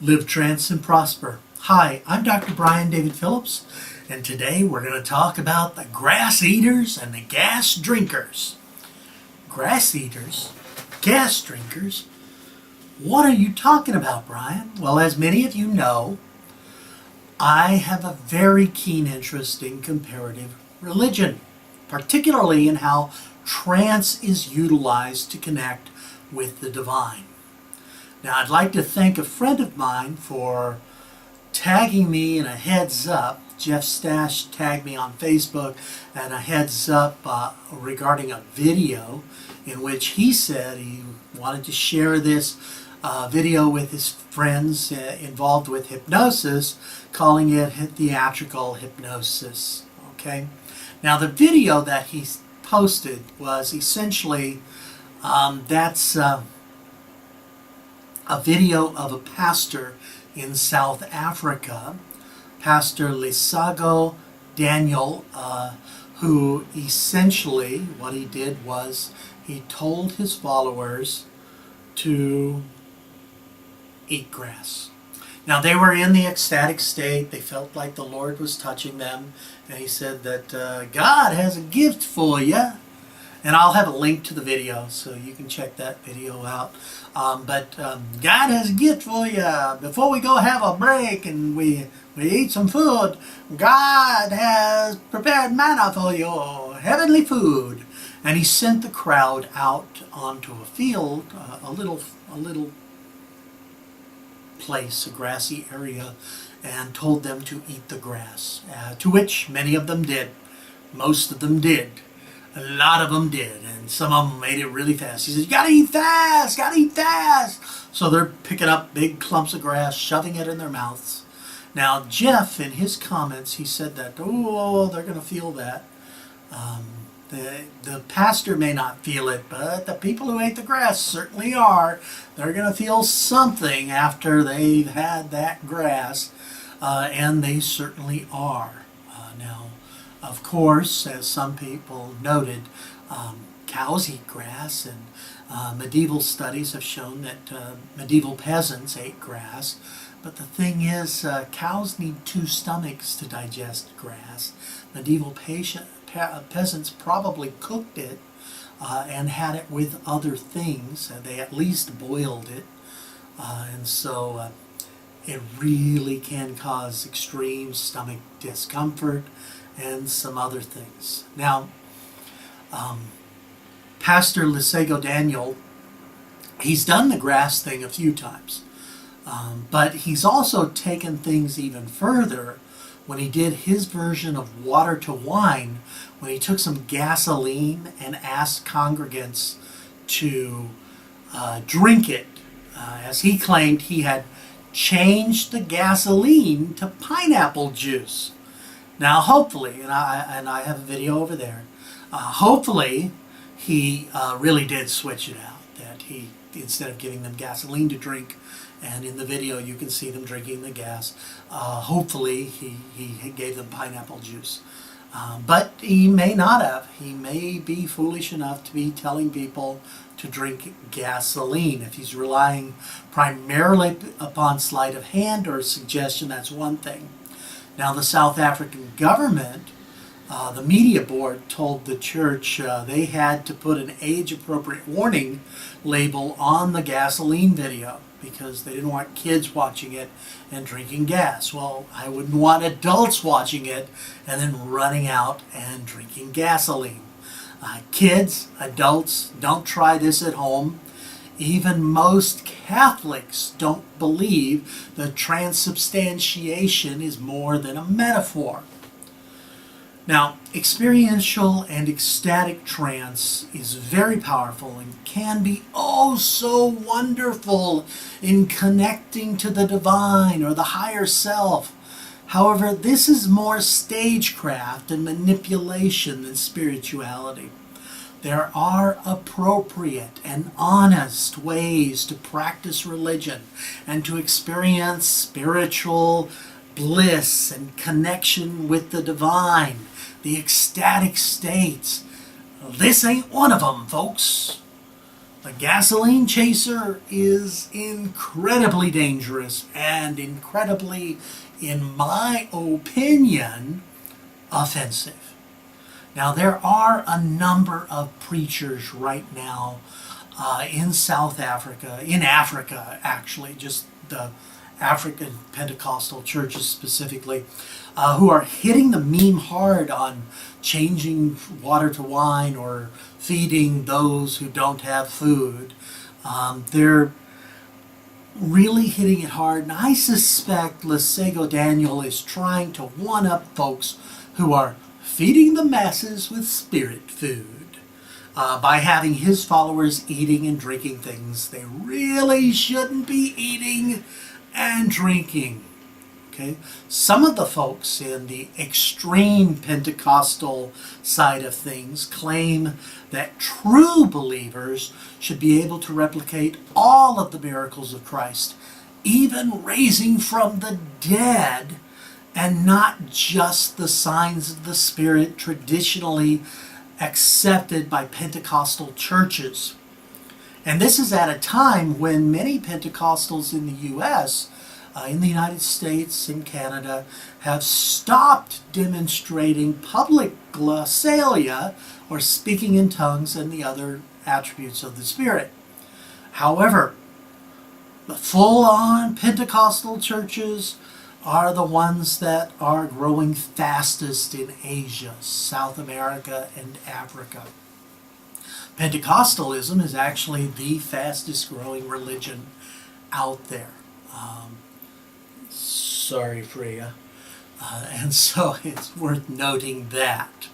Live, trance, and prosper. Hi, I'm Dr. Brian David Phillips, and today we're going to talk about the grass eaters and the gas drinkers. Grass eaters? Gas drinkers? What are you talking about, Brian? Well, as many of you know, I have a very keen interest in comparative religion, particularly in how trance is utilized to connect with the divine. Now, I'd like to thank a friend of mine for tagging me in a heads up. Jeff Stash tagged me on Facebook and a heads up regarding a video in which he said he wanted to share this video with his friends involved with hypnosis, calling it theatrical hypnosis. Okay. Now, the video that he posted was essentially a video of a pastor in South Africa, Pastor Lesego Daniel, who essentially what he did was he told his followers to eat grass. Now, they were in the ecstatic state. They felt like the Lord was touching them, and he said that God has a gift for you. And I'll have a link to the video so you can check that video out. But God has a gift for you. Before we go have a break and we eat some food, God has prepared manna for you, heavenly food. And he sent the crowd out onto a field, a little place, a grassy area, and told them to eat the grass, to which many of them did. Most of them did. A lot of them did, and some of them made it really fast. He says, you gotta eat fast, gotta eat fast. So they're picking up big clumps of grass, shoving it in their mouths. Now, Jeff, in his comments, he said that, oh, they're going to feel that. The pastor may not feel it, but the people who ate the grass certainly are. They're going to feel something after they've had that grass, and they certainly are. Now, of course, as some people noted, cows eat grass, and medieval studies have shown that medieval peasants ate grass. But the thing is, cows need two stomachs to digest grass. Medieval peasants probably cooked it and had it with other things. They at least boiled it. And so it really can cause extreme stomach discomfort and some other things. Now, Pastor Lesego Daniel, he's done the grass thing a few times, but he's also taken things even further when he did his version of water to wine, when he took some gasoline and asked congregants to drink it. As he claimed, he had changed the gasoline to pineapple juice. Now, hopefully, and I have a video over there, hopefully he really did switch it out, that he, instead of giving them gasoline to drink, and in the video you can see them drinking the gas, hopefully he gave them pineapple juice. But he may not have. He may be foolish enough to be telling people to drink gasoline. If he's relying primarily upon sleight of hand or suggestion, that's one thing. Now, the South African government, the media board told the church they had to put an age-appropriate warning label on the gasoline video because they didn't want kids watching it and drinking gas. Well, I wouldn't want adults watching it and then running out and drinking gasoline. Kids, adults, don't try this at home. Even most Catholics don't believe that transubstantiation is more than a metaphor. Now, experiential and ecstatic trance is very powerful and can be oh so wonderful in connecting to the divine or the higher self. However, this is more stagecraft and manipulation than spirituality. There are appropriate and honest ways to practice religion and to experience spiritual bliss and connection with the divine, the ecstatic states. This ain't one of them, folks. The gasoline chaser is incredibly dangerous and incredibly, in my opinion, offensive. Now, there are a number of preachers right now in South Africa, in Africa actually, just the African Pentecostal churches specifically, who are hitting the meme hard on changing water to wine or feeding those who don't have food. They're really hitting it hard, and I suspect Lesego Daniel is trying to one-up folks who are feeding the masses with spirit food by having his followers eating and drinking things they really shouldn't be eating and drinking. Okay? Some of the folks in the extreme Pentecostal side of things claim that true believers should be able to replicate all of the miracles of Christ, even raising from the dead, and not just the signs of the Spirit traditionally accepted by Pentecostal churches. And this is at a time when many Pentecostals in the U.S., in the United States and Canada, have stopped demonstrating public glossolalia, or speaking in tongues, and the other attributes of the Spirit. However, the full-on Pentecostal churches are the ones that are growing fastest in Asia, South America, and Africa. Pentecostalism is actually the fastest growing religion out there. Sorry, Freya. And so it's worth noting that.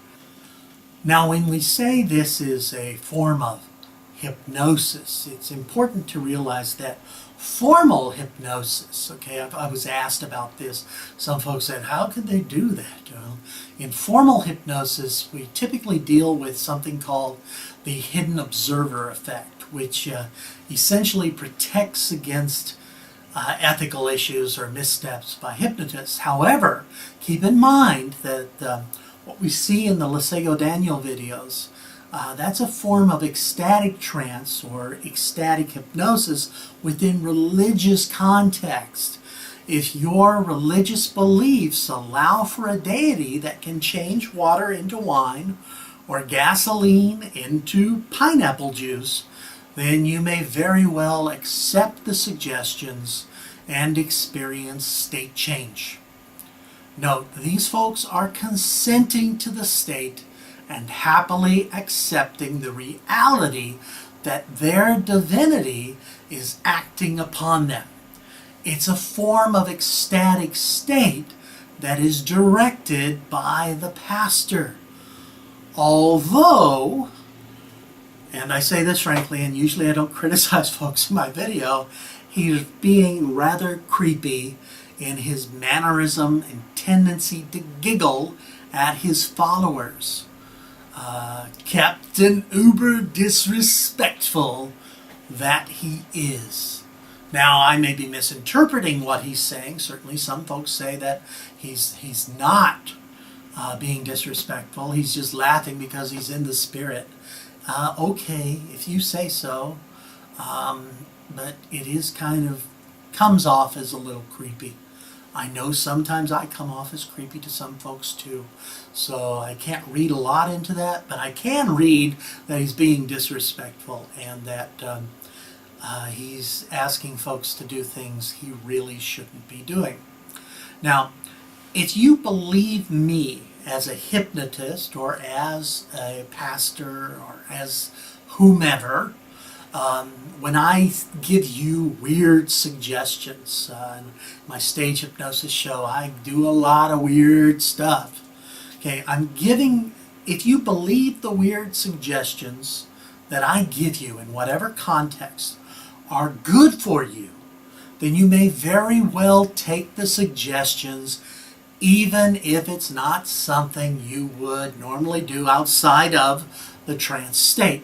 Now, when we say this is a form of hypnosis, it's important to realize that formal hypnosis, okay, I was asked about this. Some folks said, how could they do that? Well, in formal hypnosis, we typically deal with something called the hidden observer effect, which essentially protects against ethical issues or missteps by hypnotists. However, keep in mind that what we see in the Lesego Daniel videos, that's a form of ecstatic trance or ecstatic hypnosis within religious context. If your religious beliefs allow for a deity that can change water into wine or gasoline into pineapple juice, then you may very well accept the suggestions and experience state change. Note, these folks are consenting to the state and happily accepting the reality that their divinity is acting upon them. It's a form of ecstatic state that is directed by the pastor. Although, and I say this frankly, and usually I don't criticize folks in my video, he's being rather creepy in his mannerism and tendency to giggle at his followers. Captain Uber disrespectful that he is. Now, I may be misinterpreting what he's saying. Certainly some folks say that he's not being disrespectful. He's just laughing because he's in the spirit. Okay, if you say so. But it is comes off as a little creepy. I know sometimes I come off as creepy to some folks too. So I can't read a lot into that, but I can read that he's being disrespectful and that he's asking folks to do things he really shouldn't be doing. Now, if you believe me as a hypnotist or as a pastor or as whomever, when I give you weird suggestions, in my stage hypnosis show, I do a lot of weird stuff. Okay, if you believe the weird suggestions that I give you in whatever context are good for you, then you may very well take the suggestions even if it's not something you would normally do outside of the trance state.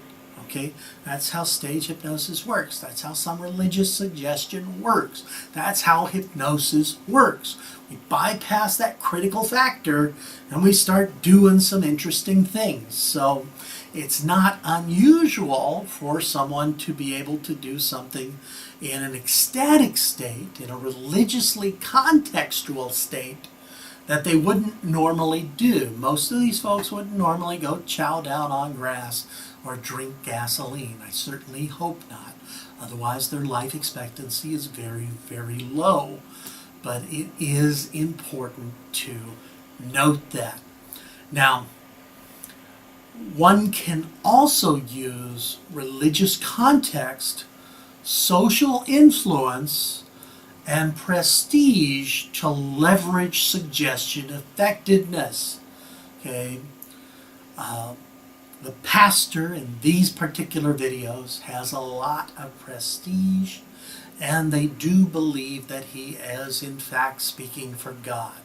Okay, that's how stage hypnosis works. That's how some religious suggestion works. That's how hypnosis works. We bypass that critical factor and we start doing some interesting things. So it's not unusual for someone to be able to do something in an ecstatic state, in a religiously contextual state, that they wouldn't normally do. Most of these folks wouldn't normally go chow down on grass or drink gasoline. I certainly hope not. Otherwise, their life expectancy is very, very low. But it is important to note that. Now, one can also use religious context, social influence, and prestige to leverage suggestion effectiveness. Okay, the pastor in these particular videos has a lot of prestige, and they do believe that he is in fact speaking for God.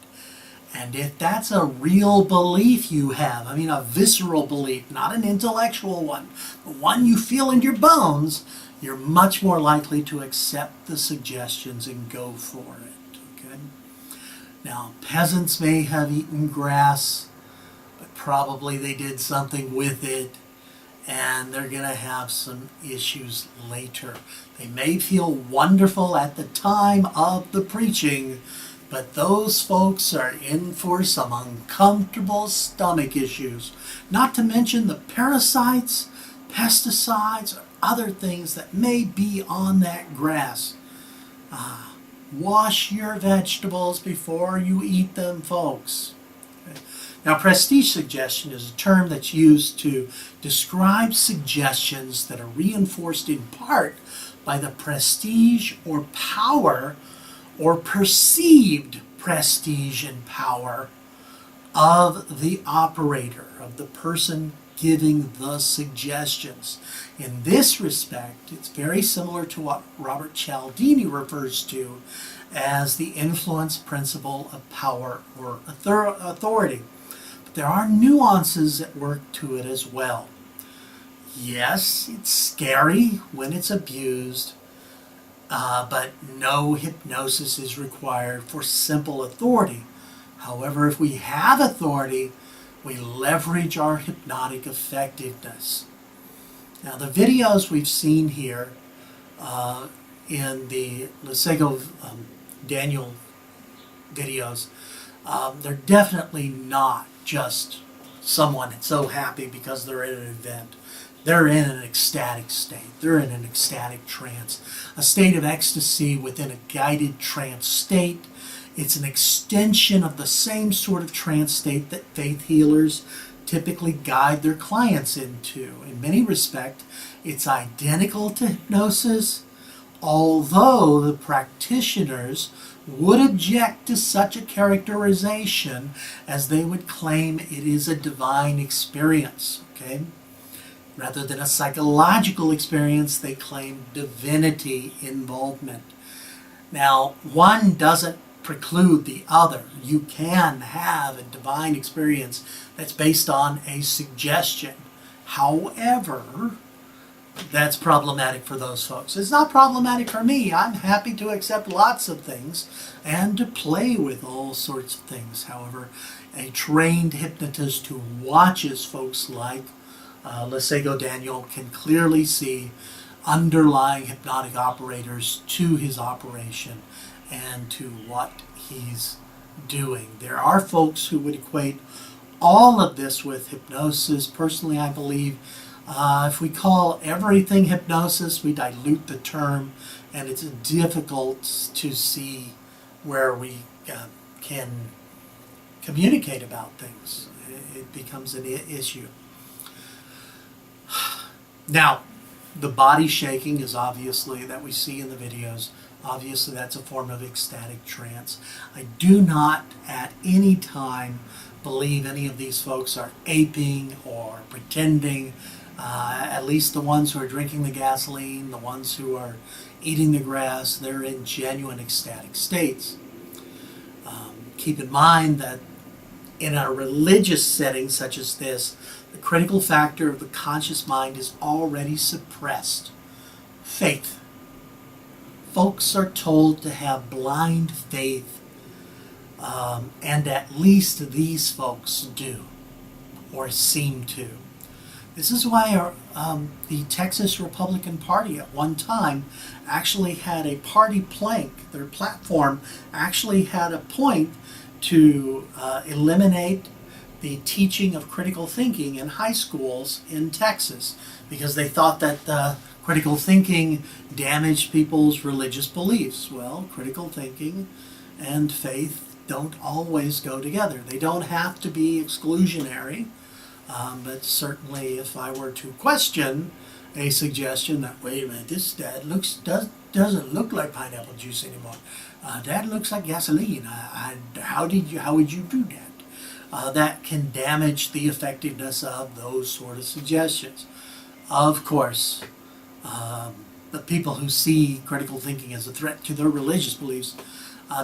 And if that's a real belief you have, I mean a visceral belief, not an intellectual one, but one you feel in your bones, you're much more likely to accept the suggestions and go for it. Okay? Now, peasants may have eaten grass, but probably they did something with it, and they're going to have some issues later. They may feel wonderful at the time of the preaching, but those folks are in for some uncomfortable stomach issues. Not to mention the parasites, pesticides, or other things that may be on that grass. Wash your vegetables before you eat them, folks. Okay. Now, prestige suggestion is a term that's used to describe suggestions that are reinforced in part by the prestige or power or perceived prestige and power of the operator, of the person giving the suggestions. In this respect, it's very similar to what Robert Cialdini refers to as the influence principle of power or authority. But there are nuances at work to it as well. Yes, it's scary when it's abused, but no hypnosis is required for simple authority. However, if we have authority, we leverage our hypnotic effectiveness. Now, the videos we've seen here in the Lesego Daniel videos, they're definitely not just someone so happy because they're at an event. They're in an ecstatic state. They're in an ecstatic trance, a state of ecstasy within a guided trance state. It's an extension of the same sort of trance state that faith healers typically guide their clients into. In many respects, it's identical to hypnosis, although the practitioners would object to such a characterization as they would claim it is a divine experience. Okay? Rather than a psychological experience, they claim divinity involvement. Now, one doesn't preclude the other. You can have a divine experience that's based on a suggestion. However, that's problematic for those folks. It's not problematic for me. I'm happy to accept lots of things and to play with all sorts of things. However, a trained hypnotist who watches folks like Lesego Daniel can clearly see underlying hypnotic operators to his operation and to what he's doing. There are folks who would equate all of this with hypnosis. Personally, I believe if we call everything hypnosis, we dilute the term, and it's difficult to see where we can communicate about things. It becomes an issue. Now, the body shaking is obviously, that we see in the videos, obviously that's a form of ecstatic trance. I do not at any time believe any of these folks are aping or pretending. At least the ones who are drinking the gasoline, the ones who are eating the grass, they're in genuine ecstatic states. Keep in mind that in a religious setting such as this, the critical factor of the conscious mind is already suppressed. Faith. Folks are told to have blind faith, and at least these folks do, or seem to. This is why the Texas Republican Party at one time actually had a party plank. Their platform actually had a point to eliminate the teaching of critical thinking in high schools in Texas, because they thought that critical thinking damaged people's religious beliefs. Well, critical thinking and faith don't always go together. They don't have to be exclusionary. But certainly, if I were to question a suggestion that, wait a minute, this doesn't look like pineapple juice anymore. That looks like gasoline. How would you do that? That can damage the effectiveness of those sort of suggestions. Of course, the people who see critical thinking as a threat to their religious beliefs,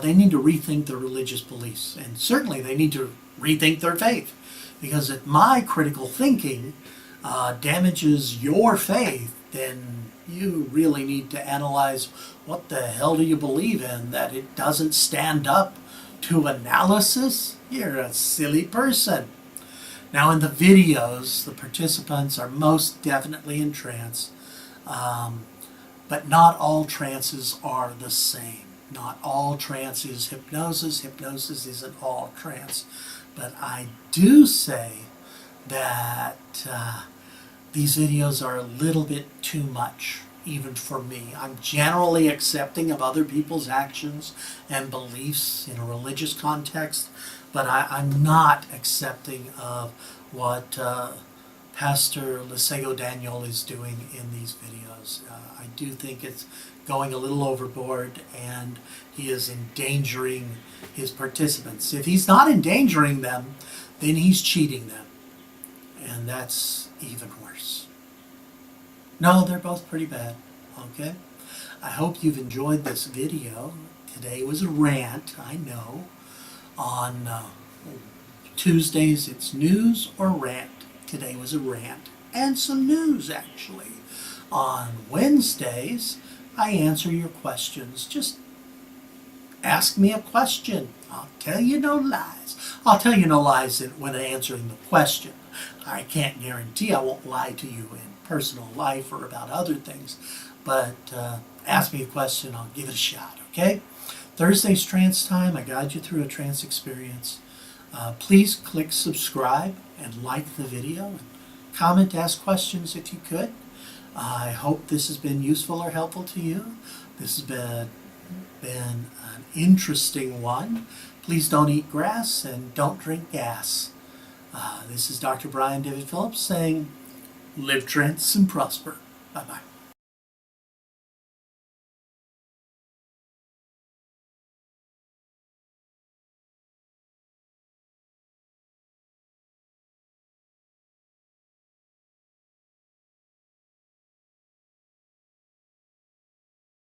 they need to rethink their religious beliefs, and certainly they need to rethink their faith. Because if my critical thinking damages your faith, then you really need to analyze what the hell do you believe in, that it doesn't stand up to analysis? You're a silly person. Now in the videos, the participants are most definitely in trance, but not all trances are the same. Not all trance is hypnosis. Hypnosis isn't all trance. But I do say that these videos are a little bit too much, even for me. I'm generally accepting of other people's actions and beliefs in a religious context, but I'm not accepting of what Pastor Lesego Daniel is doing in these videos. I do think it's going a little overboard, and he is endangering his participants. If he's not endangering them, then he's cheating them, and that's even worse. No, they're both pretty bad, okay? I hope you've enjoyed this video. Today was a rant, I know. On Tuesdays it's news or rant. Today was a rant and some news, actually. On Wednesdays, I answer your questions. Just ask me a question. I'll tell you no lies. I'll tell you no lies when answering the question. I can't guarantee I won't lie to you in personal life or about other things, but ask me a question, I'll give it a shot, okay? Thursday's trance time. I guide you through a trance experience. Please click subscribe and like the video, and comment, ask questions if you could. I hope this has been useful or helpful to you. This has been an interesting one. Please don't eat grass and don't drink gas. This is Dr. Brian David Phillips saying, live trance and prosper. Bye-bye.